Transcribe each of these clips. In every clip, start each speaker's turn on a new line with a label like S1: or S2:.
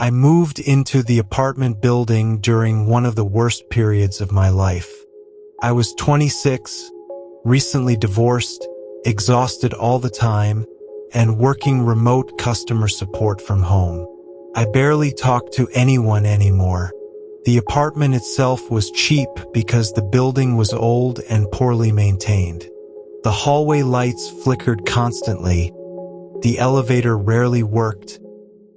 S1: I moved into the apartment building during one of the worst periods of my life. I was 26, recently divorced, exhausted all the time, and working remote customer support from home. I barely talked to anyone anymore. The apartment itself was cheap because the building was old and poorly maintained. The hallway lights flickered constantly, the elevator rarely worked,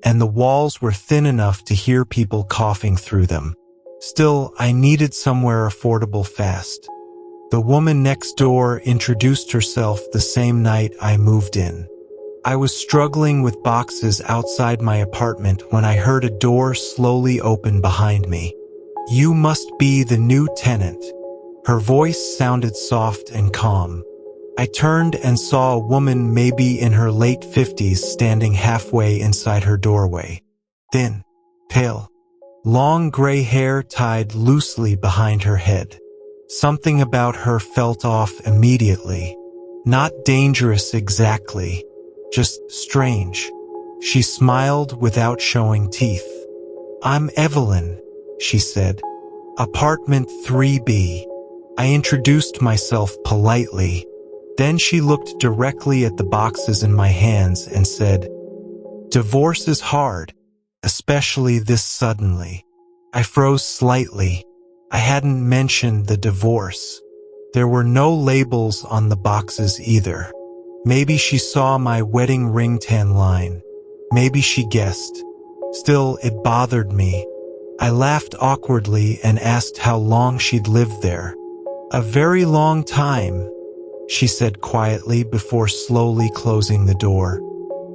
S1: and the walls were thin enough to hear people coughing through them. Still, I needed somewhere affordable fast. The woman next door introduced herself the same night I moved in. I was struggling with boxes outside my apartment when I heard a door slowly open behind me. "You must be the new tenant." Her voice sounded soft and calm. I turned and saw a woman maybe in her late 50s standing halfway inside her doorway. Thin, pale, long gray hair tied loosely behind her head. Something about her felt off immediately. Not dangerous exactly, just strange. She smiled without showing teeth. "I'm Evelyn," she said. "Apartment 3B. I introduced myself politely. Then she looked directly at the boxes in my hands and said, "Divorce is hard, especially this suddenly." I froze slightly. I hadn't mentioned the divorce. There were no labels on the boxes either. Maybe she saw my wedding ring tan line. Maybe she guessed. Still, it bothered me. I laughed awkwardly and asked how long she'd lived there. "A very long time," she said quietly before slowly closing the door.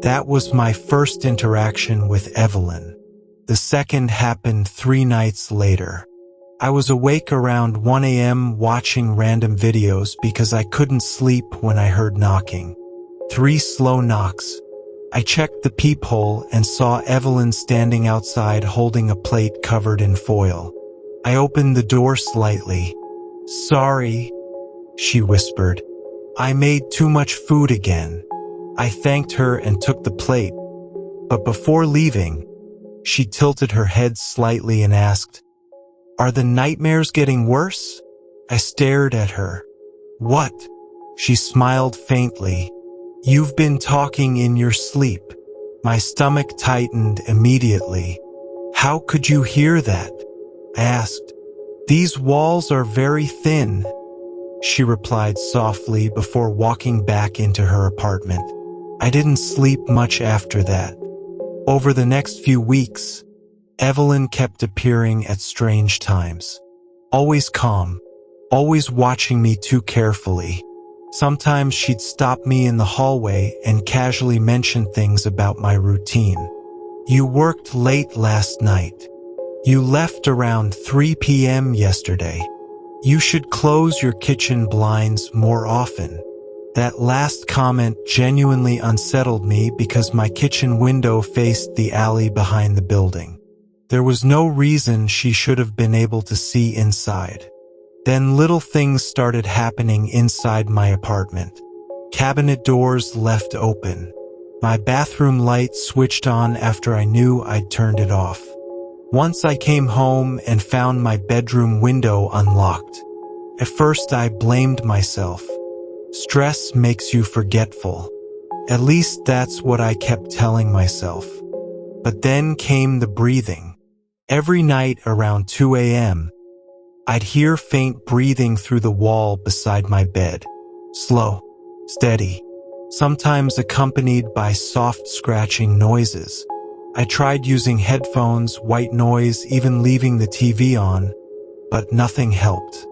S1: That was my first interaction with Evelyn. The second happened 3 nights later. I was awake around 1 a.m. watching random videos because I couldn't sleep when I heard knocking. 3 slow knocks. I checked the peephole and saw Evelyn standing outside holding a plate covered in foil. I opened the door slightly. "Sorry," she whispered. "I made too much food again." I thanked her and took the plate, but before leaving, she tilted her head slightly and asked, "Are the nightmares getting worse?" I stared at her. "What?" She smiled faintly. "You've been talking in your sleep." My stomach tightened immediately. "How could you hear that?" I asked. "These walls are very thin," she replied softly before walking back into her apartment. I didn't sleep much after that. Over the next few weeks, Evelyn kept appearing at strange times. Always calm, always watching me too carefully. Sometimes she'd stop me in the hallway and casually mention things about my routine. "You worked late last night. You left around 3 p.m. yesterday. You should close your kitchen blinds more often." That last comment genuinely unsettled me because my kitchen window faced the alley behind the building. There was no reason she should have been able to see inside. Then little things started happening inside my apartment. Cabinet doors left open. My bathroom light switched on after I knew I'd turned it off. Once I came home and found my bedroom window unlocked. At first I blamed myself. Stress makes you forgetful. At least that's what I kept telling myself. But then came the breathing. Every night around 2 a.m., I'd hear faint breathing through the wall beside my bed. Slow, steady, sometimes accompanied by soft scratching noises. I tried using headphones, white noise, even leaving the TV on, but nothing helped.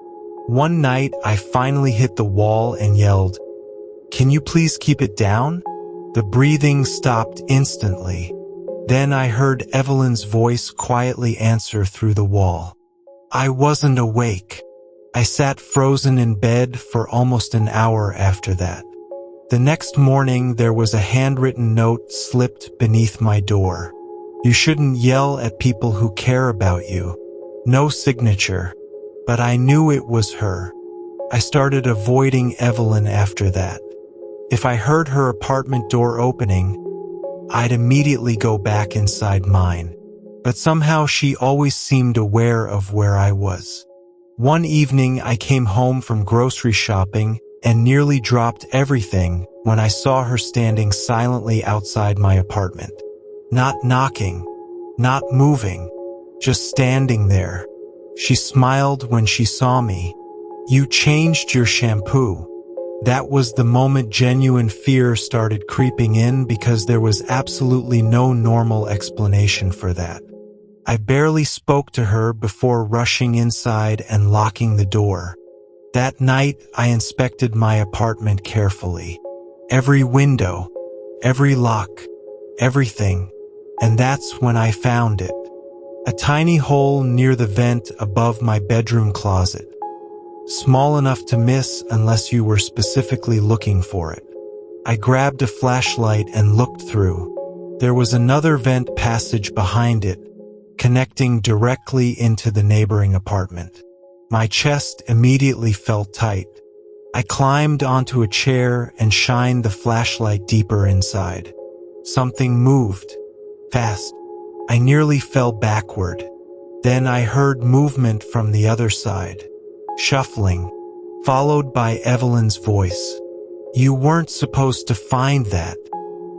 S1: One night, I finally hit the wall and yelled, "Can you please keep it down?" The breathing stopped instantly. Then I heard Evelyn's voice quietly answer through the wall. I wasn't awake. I sat frozen in bed for almost an hour after that. The next morning, there was a handwritten note slipped beneath my door. "You shouldn't yell at people who care about you." No signature. But I knew it was her. I started avoiding Evelyn after that. If I heard her apartment door opening, I'd immediately go back inside mine. but somehow she always seemed aware of where I was. One evening I came home from grocery shopping and nearly dropped everything when I saw her standing silently outside my apartment. Not knocking, not moving, just standing there. She smiled when she saw me. "You changed your shampoo." That was the moment genuine fear started creeping in because there was absolutely no normal explanation for that. I barely spoke to her before rushing inside and locking the door. That night, I inspected my apartment carefully. Every window, every lock, everything. And that's when I found it. A tiny hole near the vent above my bedroom closet. Small enough to miss unless you were specifically looking for it. I grabbed a flashlight and looked through. There was another vent passage behind it, connecting directly into the neighboring apartment. My chest immediately felt tight. I climbed onto a chair and shined the flashlight deeper inside. Something moved. Fast. I nearly fell backward. Then I heard movement from the other side. Shuffling, followed by Evelyn's voice. "You weren't supposed to find that."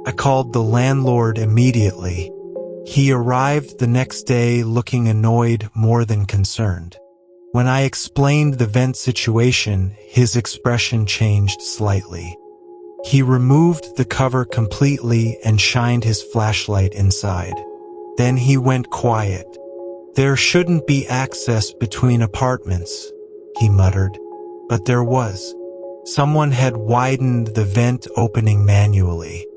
S1: I called the landlord immediately. He arrived the next day looking annoyed more than concerned. When I explained the vent situation, his expression changed slightly. He removed the cover completely and shined his flashlight inside. Then he went quiet. "There shouldn't be access between apartments," he muttered. But there was. Someone had widened the vent opening manually.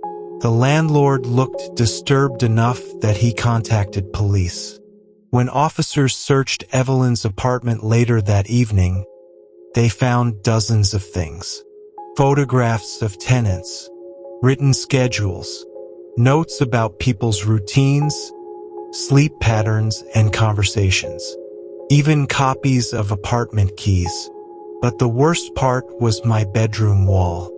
S1: The landlord looked disturbed enough that he contacted police. When officers searched Evelyn's apartment later that evening, they found dozens of things. Photographs of tenants, written schedules, notes about people's routines, sleep patterns, and conversations. Even copies of apartment keys. But the worst part was my bedroom wall.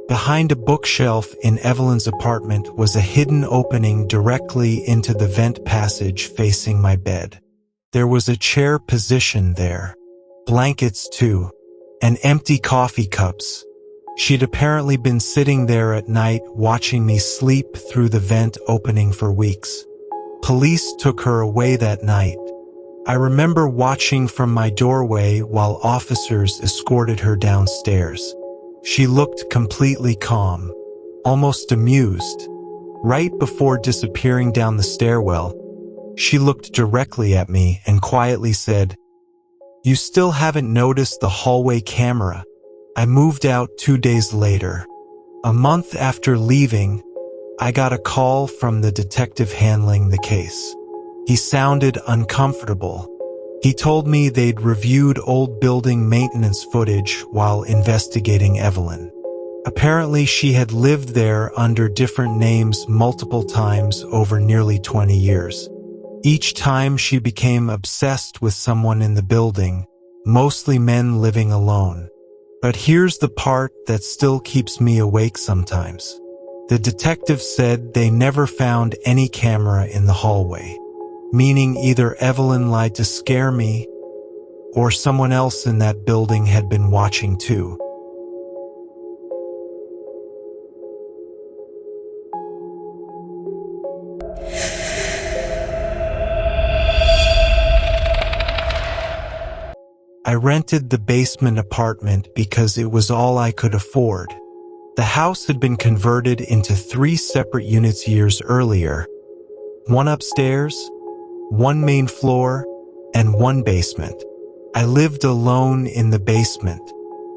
S1: Behind a bookshelf in Evelyn's apartment was a hidden opening directly into the vent passage facing my bed. There was a chair positioned there. Blankets too. And empty coffee cups. She'd apparently been sitting there at night watching me sleep through the vent opening for weeks. Police took her away that night. I remember watching from my doorway while officers escorted her downstairs. She looked completely calm, almost amused. Right before disappearing down the stairwell, she looked directly at me and quietly said, "You still haven't noticed the hallway camera?" I moved out 2 days later. A month after leaving, I got a call from the detective handling the case. He sounded uncomfortable. He told me they'd reviewed old building maintenance footage while investigating Evelyn. Apparently, she had lived there under different names multiple times over nearly 20 years. Each time she became obsessed with someone in the building, mostly men living alone. But here's the part that still keeps me awake sometimes. The detective said they never found any camera in the hallway, meaning either Evelyn lied to scare me, or someone else in that building had been watching too. I rented the basement apartment because it was all I could afford. The house had been converted into 3 separate units years earlier. One upstairs, one main floor, and one basement. I lived alone in the basement.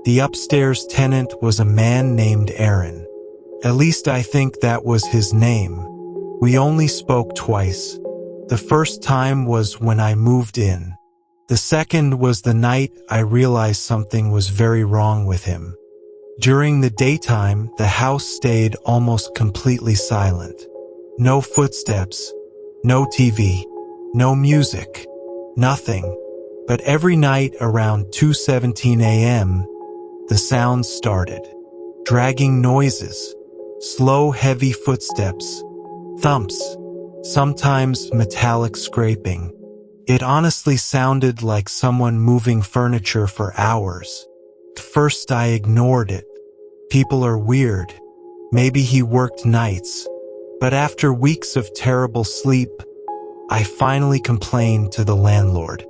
S1: The upstairs tenant was a man named Aaron. At least I think that was his name. We only spoke twice. The first time was when I moved in. The second was the night I realized something was very wrong with him. During the daytime, the house stayed almost completely silent. No footsteps, no TV, no music, nothing. But every night around 2:17 a.m., the sounds started. Dragging noises, slow, heavy footsteps, thumps, sometimes metallic scraping. It honestly sounded like someone moving furniture for hours. At first I ignored it. People are weird. Maybe he worked nights. But after weeks of terrible sleep, I finally complained to the landlord.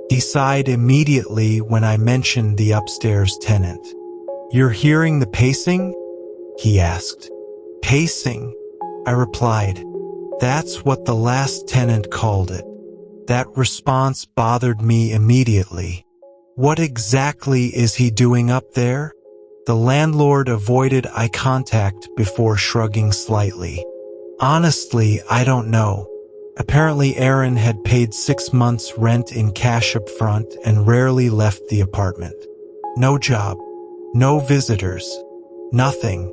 S1: He sighed immediately when I mentioned the upstairs tenant. "You're hearing the pacing?" he asked. "Pacing?" I replied. "That's what the last tenant called it." That response bothered me immediately. What exactly is he doing up there? The landlord avoided eye contact before shrugging slightly. "Honestly, I don't know. Apparently Aaron had paid 6 months' rent in cash up front and rarely left the apartment. No job, no visitors, nothing."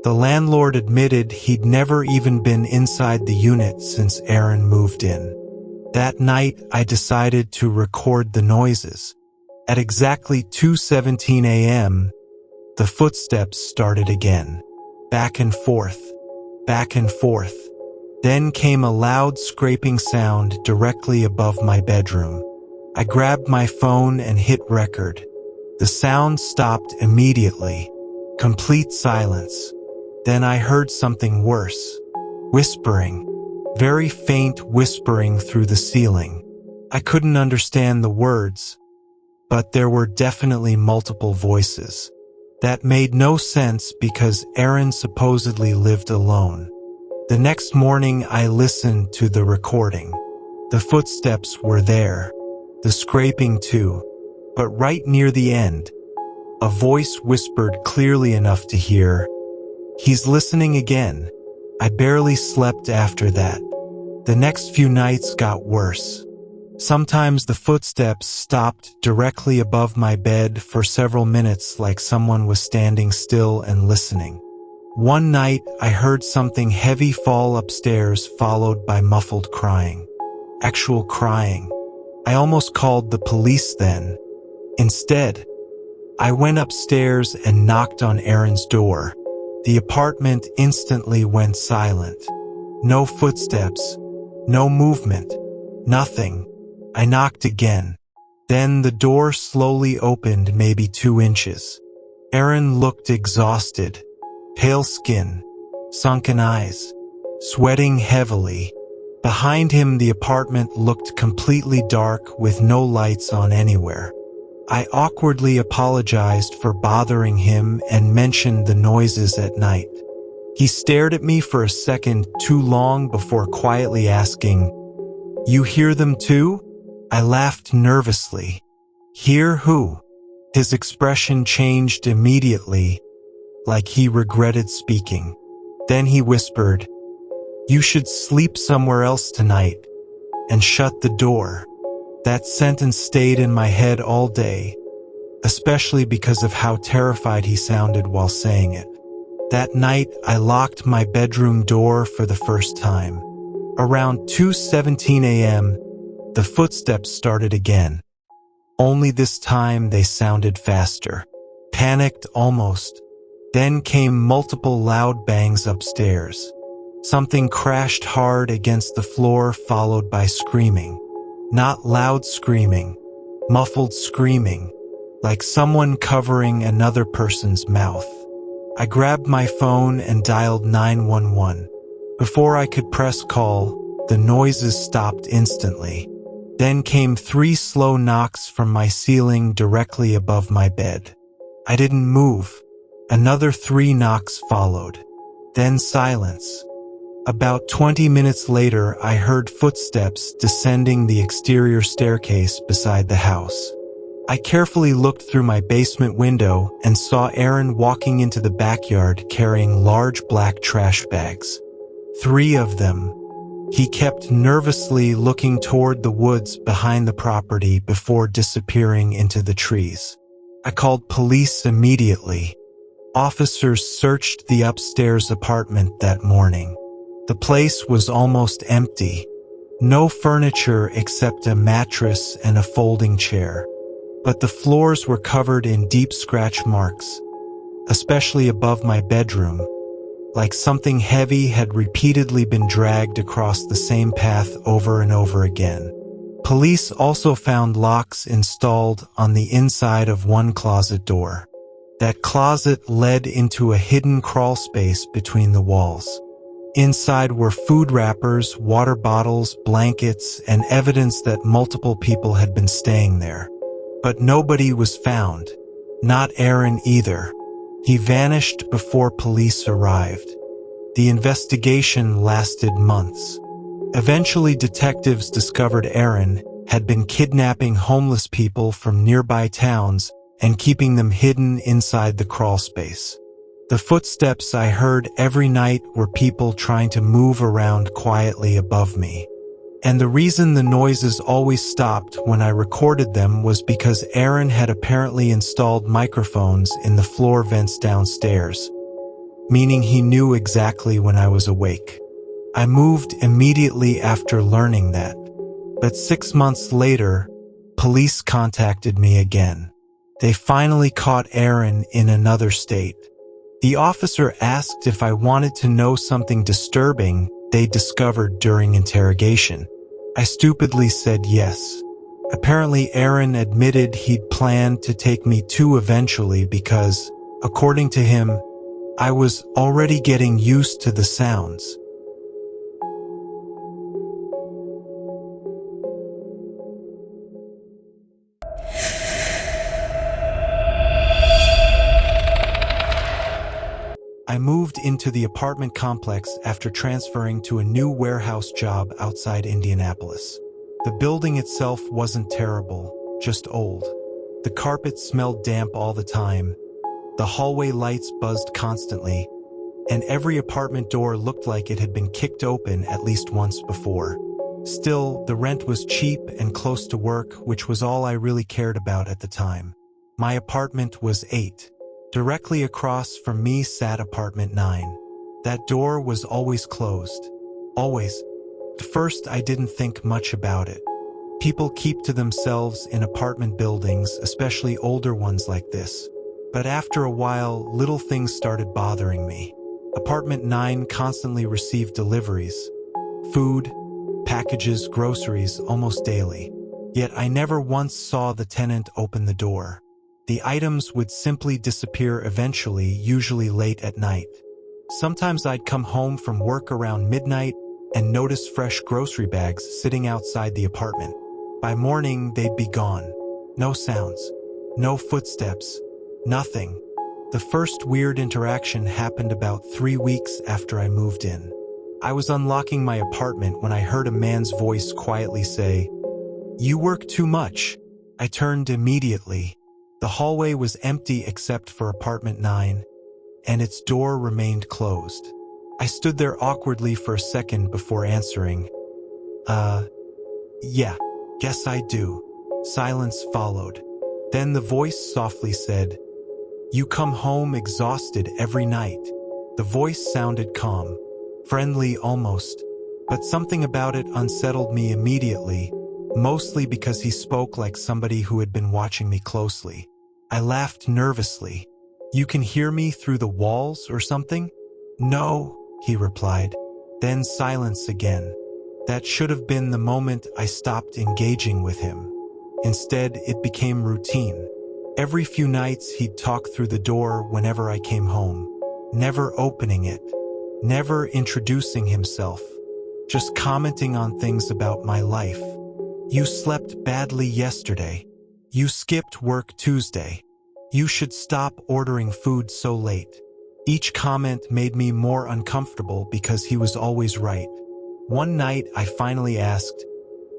S1: The landlord admitted he'd never even been inside the unit since Aaron moved in. That night, I decided to record the noises. At exactly 2:17 a.m., the footsteps started again. Back and forth, back and forth. Then came a loud scraping sound directly above my bedroom. I grabbed my phone and hit record. The sound stopped immediately. Complete silence. Then I heard something worse. Whispering. Very faint whispering through the ceiling. I couldn't understand the words, but there were definitely multiple voices. That made no sense because Aaron supposedly lived alone. The next morning I listened to the recording. The footsteps were there. The scraping too. But right near the end, a voice whispered clearly enough to hear, "He's listening again." I barely slept after that. The next few nights got worse. Sometimes the footsteps stopped directly above my bed for several minutes like someone was standing still and listening. One night, I heard something heavy fall upstairs followed by muffled crying. Actual crying. I almost called the police then. Instead, I went upstairs and knocked on Aaron's door. The apartment instantly went silent. No footsteps. No movement. Nothing. I knocked again. Then the door slowly opened maybe 2 inches. Aaron looked exhausted. Pale skin. Sunken eyes. Sweating heavily. Behind him the apartment looked completely dark with no lights on anywhere. I awkwardly apologized for bothering him and mentioned the noises at night. He stared at me for a second too long before quietly asking, "You hear them too?" I laughed nervously. "Hear who?" His expression changed immediately, like he regretted speaking. Then he whispered, "You should sleep somewhere else tonight," and shut the door. That sentence stayed in my head all day, especially because of how terrified he sounded while saying it. That night, I locked my bedroom door for the first time. Around 2:17 a.m., the footsteps started again. Only this time they sounded faster. Panicked almost. Then came multiple loud bangs upstairs. Something crashed hard against the floor followed by screaming. Not loud screaming, muffled screaming, like someone covering another person's mouth. I grabbed my phone and dialed 911. Before I could press call, the noises stopped instantly. Then came 3 slow knocks from my ceiling directly above my bed. I didn't move. Another 3 knocks followed. Then silence. About 20 minutes later, I heard footsteps descending the exterior staircase beside the house. I carefully looked through my basement window and saw Aaron walking into the backyard carrying large black trash bags. 3 of them. He kept nervously looking toward the woods behind the property before disappearing into the trees. I called police immediately. Officers searched the upstairs apartment that morning. The place was almost empty. No furniture except a mattress and a folding chair. But the floors were covered in deep scratch marks, especially above my bedroom. like something heavy had repeatedly been dragged across the same path over and over again. Police also found locks installed on the inside of one closet door. That closet led into a hidden crawl space between the walls. Inside were food wrappers, water bottles, blankets, and evidence that multiple people had been staying there. But nobody was found. Not Aaron either. He vanished before police arrived. The investigation lasted months. Eventually, detectives discovered Aaron had been kidnapping homeless people from nearby towns and keeping them hidden inside the crawl space. The footsteps I heard every night were people trying to move around quietly above me. And the reason the noises always stopped when I recorded them was because Aaron had apparently installed microphones in the floor vents downstairs, meaning he knew exactly when I was awake. I moved immediately after learning that. But 6 months later, police contacted me again. They finally caught Aaron in another state. The officer asked if I wanted to know something disturbing they discovered during interrogation. I stupidly said yes. Apparently, Aaron admitted he'd planned to take me too eventually because, according to him, I was already getting used to the sounds. I moved into the apartment complex after transferring to a new warehouse job outside Indianapolis. The building itself wasn't terrible, just old. The carpet smelled damp all the time, the hallway lights buzzed constantly, and every apartment door looked like it had been kicked open at least once before. Still, the rent was cheap and close to work, which was all I really cared about at the time. My apartment was 8. Directly across from me sat apartment 9. That door was always closed. Always. At first, I didn't think much about it. People keep to themselves in apartment buildings, especially older ones like this. But after a while, little things started bothering me. Apartment 9 constantly received deliveries. Food, packages, groceries, almost daily. Yet I never once saw the tenant open the door. The items would simply disappear eventually, usually late at night. Sometimes I'd come home from work around midnight and notice fresh grocery bags sitting outside the apartment. By morning, they'd be gone. No sounds. No footsteps. Nothing. The first weird interaction happened about 3 weeks after I moved in. I was unlocking my apartment when I heard a man's voice quietly say, "You work too much." I turned immediately. The hallway was empty except for apartment 9, and its door remained closed. I stood there awkwardly for a second before answering, Yeah, guess I do." Silence followed. Then the voice softly said, "You come home exhausted every night." The voice sounded calm, friendly almost, but something about it unsettled me immediately, mostly because he spoke like somebody who had been watching me closely. I laughed nervously. "You can hear me through the walls or something?" "No," he replied. Then silence again. That should have been the moment I stopped engaging with him. Instead, it became routine. Every few nights, he'd talk through the door whenever I came home, never opening it, never introducing himself, just commenting on things about my life. "You slept badly yesterday. You skipped work Tuesday. You should stop ordering food so late." Each comment made me more uncomfortable because he was always right. One night, I finally asked,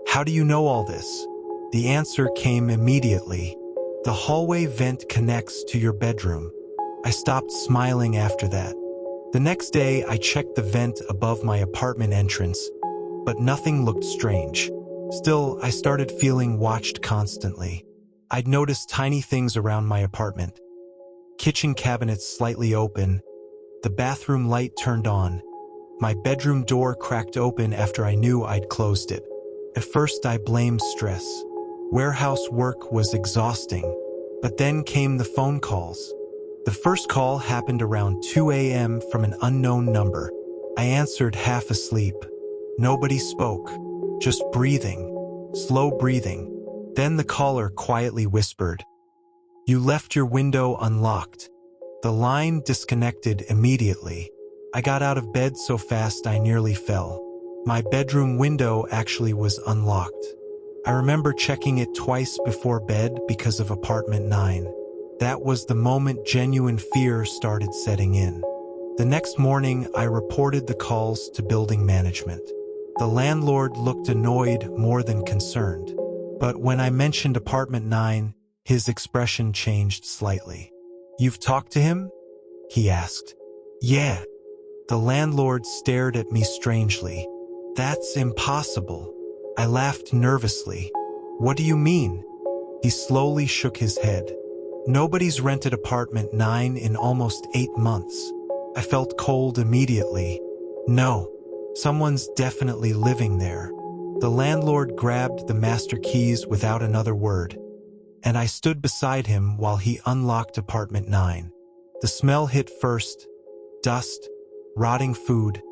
S1: "How do you know all this?" The answer came immediately. "The hallway vent connects to your bedroom." I stopped smiling after that. The next day, I checked the vent above my apartment entrance, but nothing looked strange. Still, I started feeling watched constantly. I'd noticed tiny things around my apartment. Kitchen cabinets slightly open, the bathroom light turned on. My bedroom door cracked open after I knew I'd closed it. At first, I blamed stress. Warehouse work was exhausting. But then came the phone calls. The first call happened around 2 a.m. from an unknown number. I answered half asleep. Nobody spoke, just breathing, slow breathing. Then the caller quietly whispered, "You left your window unlocked." The line disconnected immediately. I got out of bed so fast I nearly fell. My bedroom window actually was unlocked. I remember checking it twice before bed because of apartment 9. That was the moment genuine fear started setting in. The next morning, I reported the calls to building management. The landlord looked annoyed more than concerned. But when I mentioned apartment 9, his expression changed slightly. "You've talked to him?" he asked. "Yeah." The landlord stared at me strangely. "That's impossible." I laughed nervously. "What do you mean?" He slowly shook his head. "Nobody's rented apartment 9 in almost 8 months. I felt cold immediately. "No, someone's definitely living there." The landlord grabbed the master keys without another word, and I stood beside him while he unlocked apartment 9. The smell hit first: dust, rotting food,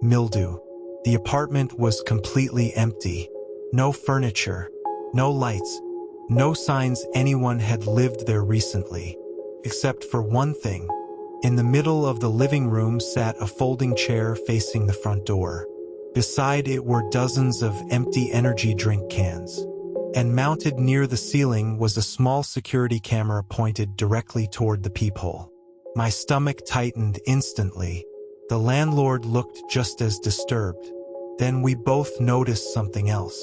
S1: mildew. The apartment was completely empty. No furniture, no lights, no signs anyone had lived there recently. Except for one thing. In the middle of the living room sat a folding chair facing the front door. Beside it were dozens of empty energy drink cans. And mounted near the ceiling was a small security camera pointed directly toward the peephole. My stomach tightened instantly. The landlord looked just as disturbed. Then we both noticed something else.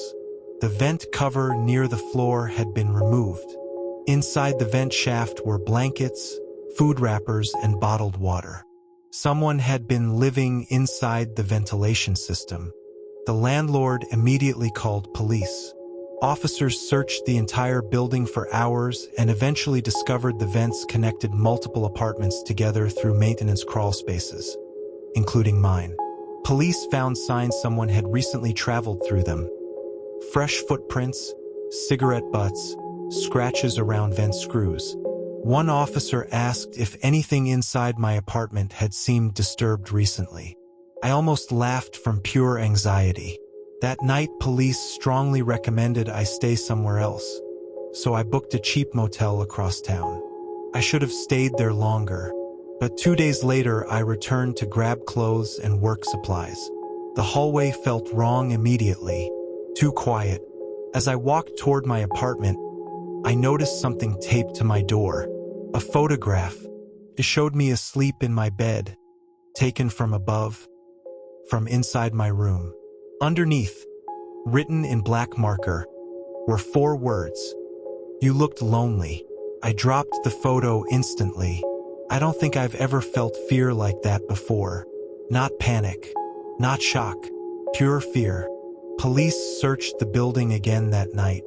S1: The vent cover near the floor had been removed. Inside the vent shaft were blankets, food wrappers, and bottled water. Someone had been living inside the ventilation system. The landlord immediately called police. Officers searched the entire building for hours and eventually discovered the vents connected multiple apartments together through maintenance crawl spaces, including mine. Police found signs someone had recently traveled through them. Fresh footprints, cigarette butts, scratches around vent screws. One officer asked if anything inside my apartment had seemed disturbed recently. I almost laughed from pure anxiety. That night, police strongly recommended I stay somewhere else, so I booked a cheap motel across town. I should have stayed there longer, but 2 days later I returned to grab clothes and work supplies. The hallway felt wrong immediately, too quiet. As I walked toward my apartment, I noticed something taped to my door. A photograph. It showed me asleep in my bed, taken from above, from inside my room. Underneath, written in black marker, were 4 words. "You looked lonely." I dropped the photo instantly. I don't think I've ever felt fear like that before. Not panic, not shock, pure fear. Police searched the building again that night.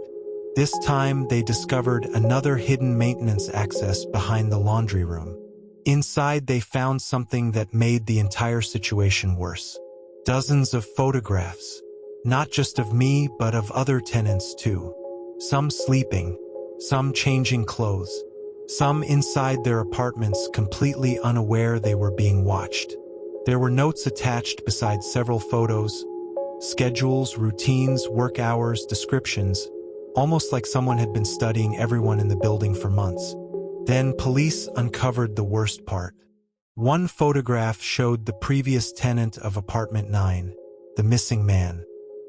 S1: This time, they discovered another hidden maintenance access behind the laundry room. Inside, they found something that made the entire situation worse. Dozens of photographs. Not just of me, but of other tenants too. Some sleeping, some changing clothes, some inside their apartments completely unaware they were being watched. There were notes attached beside several photos, schedules, routines, work hours, descriptions, almost like someone had been studying everyone in the building for months. Then police uncovered the worst part. One photograph showed the previous tenant of apartment 9, the missing man,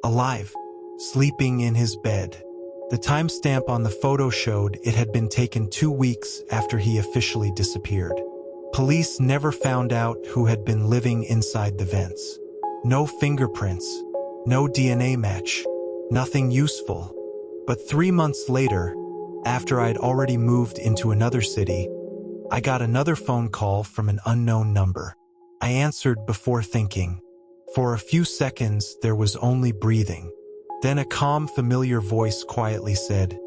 S1: alive, sleeping in his bed. The timestamp on the photo showed it had been taken 2 weeks after he officially disappeared. Police never found out who had been living inside the vents. No fingerprints, no DNA match, nothing useful. But 3 months later, after I'd already moved into another city, I got another phone call from an unknown number. I answered before thinking. For a few seconds, there was only breathing. Then a calm, familiar voice quietly said,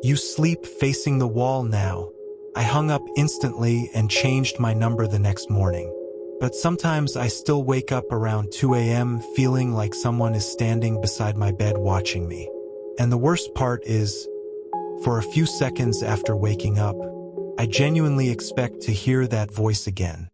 S1: "You sleep facing the wall now." I hung up instantly and changed my number the next morning. But sometimes I still wake up around 2 a.m. feeling like someone is standing beside my bed watching me. And the worst part is, for a few seconds after waking up, I genuinely expect to hear that voice again.